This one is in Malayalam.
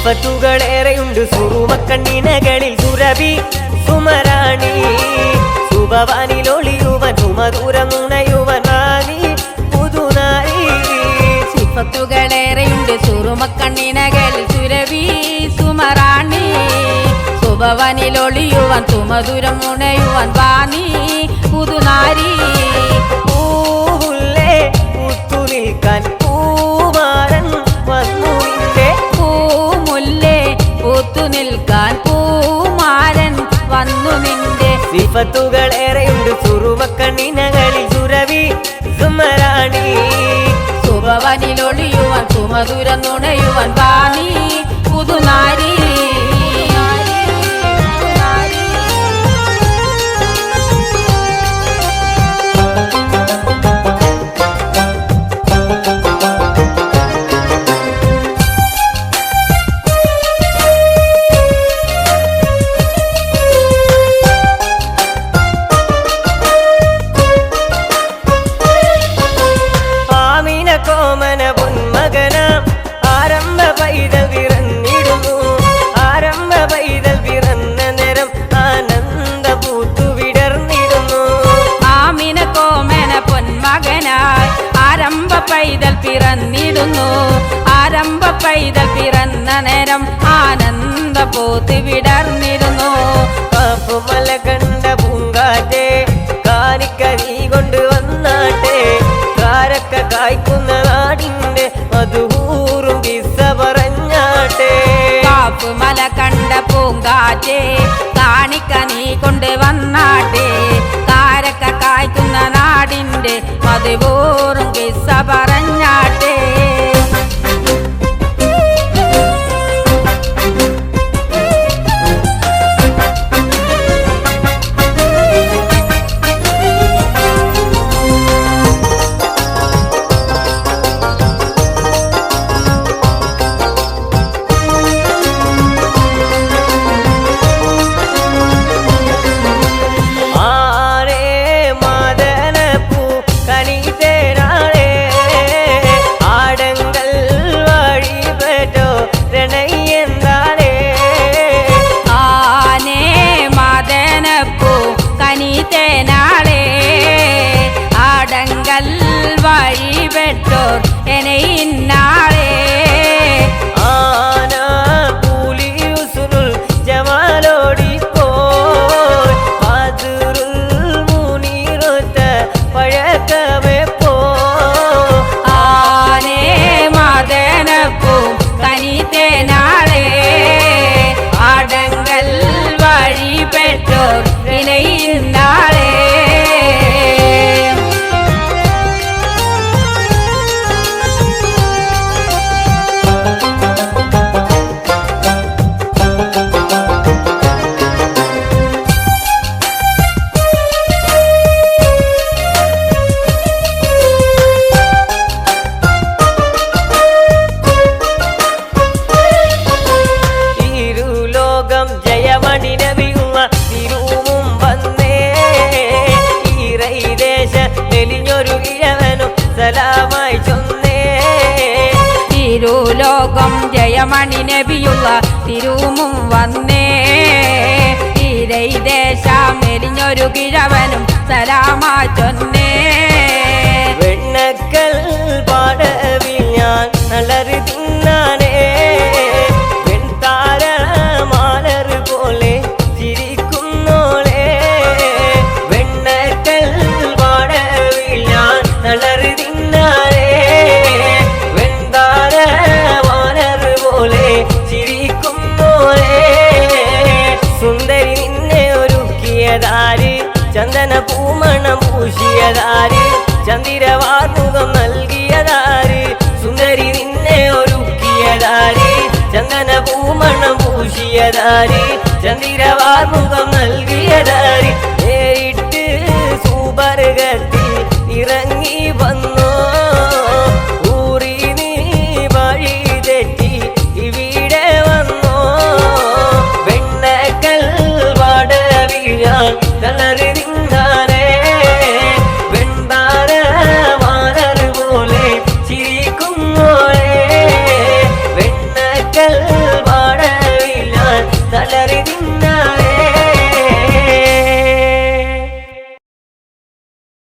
സിഫത്തുകളേറെയുണ്ട് സുറുമക്കണ്ണിനകളിൽ സുരഭി സുമരാണി സുഭവാനിലൊളിയുവൻ സുമധുരം നുണയുവൻ റാണി പുതുനാരി. സിഫത്തുകളേറെയുണ്ട് സുറുമക്കണ്ണിനകളിൽ സുരഭി സുമറാണി സുഭവനിലൊളിയുവൻ സുമധുരം നുണയുവൻ വാണി പുതുനാരി. പൂവുള്ളേ പൂത്തു നിൽക്കാൻ പൂമാരൻ വന്നു നിന്റെ പൂമുല്ലേ പൂത്തു നിൽക്കാൻ പൂമാരൻ വന്നു നിന്റെ. സിഫത്തുകളേറെയുണ്ട് സുറുമക്കണ്ണിനകളിൽ സുരഭി സുമരാണി സുഭവനിലൊളിയുവൻ സുമധുരം നുണയുവൻ വാണി പുതുനാരി. കോമന പൊന്മകന ആരംഭ പൈതൽ പിറന്നിടുന്നു ആരംഭ പൈതൽ പിറന്ന നേരം ആനന്ദ പൂത്തു വിടർന്നിടുന്നു. ആമിന കോമന പൊന്മകനായി ആരംഭ പൈതൽ പിറന്നിടുന്നു ആരംഭ പൈതൽ പിറന്ന നേരം ആനന്ദ പൂത്ത് വിടർന്നിടുന്നു. കാപ്പുമല കണ്ട പൂങ്കാറ്റെ കാനിക്ക നീ കൊണ്ടുവന്നാട്ടെ കാരക്ക കായ്ക്കുന്ന നാടിന്റെ മധുഹൂറും കിസ്സ പറഞ്ഞാട്ടെ. കാപ്പുമല കണ്ട പൂങ്കാറ്റെ കാണിക്ക നീ കൊണ്ട് വന്നാട്ടെ കാരക്ക കായ്ക്കുന്ന നാടിന്റെ മധുഹൂറും കിസ്സ പറഞ്ഞാട്ടെ. വഴിപെട്ടോർ എന്നെ ഇന്നാളെ ആന കൂലിയുസുൽ ജമാലോടിപ്പോ ബദറുൽ മുനീറൊത്ത പഴക്കമേ പോ. ആനേ മദനപ്പൂ കനിതേനാളെ ആടങ്കൽ വഴിപെട്ടോർ എന്നെ ഇന്നാളെ. ജയമണി നബിയുള്ള തിരുവും വന്നേ ഈറൈദേശ മെലിഞ്ഞൊരു ഇഴവനും സലാമായി ചൊന്നേ. തിരുലോകം ജയമണി നബിയുള്ള തിരുവും വന്നേ ഈരൈദേശ മെലിഞ്ഞൊരു കിഴവനും സലാമാ ചൊന്നേ. വെണ്ണക്കൽ പാടവിൽ ഞാൻ നളറി തിന്നാനേ സുന്ദരി നിന്നെ ഒരുക്കിയതാര് ചന്ദന പൂമണം പൂശിയതാര് ചന്ദിരവാർമുഖം നൽകിയതാര്. സുന്ദരി നിന്നെ ഒരുക്കിയതാര് ചന്ദന പൂമണം പൂശിയതാര് ചന്ദിരവാർമുഖം നൽകിയതാര്. നേരിട്ട് സുബർഗത്തിൽ ഇറങ്ങി വന്നോ ഊറി നീ വഴി തെറ്റി ഇവിടെ വന്നോ. വെണ്ണക്കൽ വടവിഴാൻ കളറി തിന്നാനേ വെണ്ടാര മാനർ പോലെ ചിരിക്കുന്നോളെ വെണ്ണക്കൽ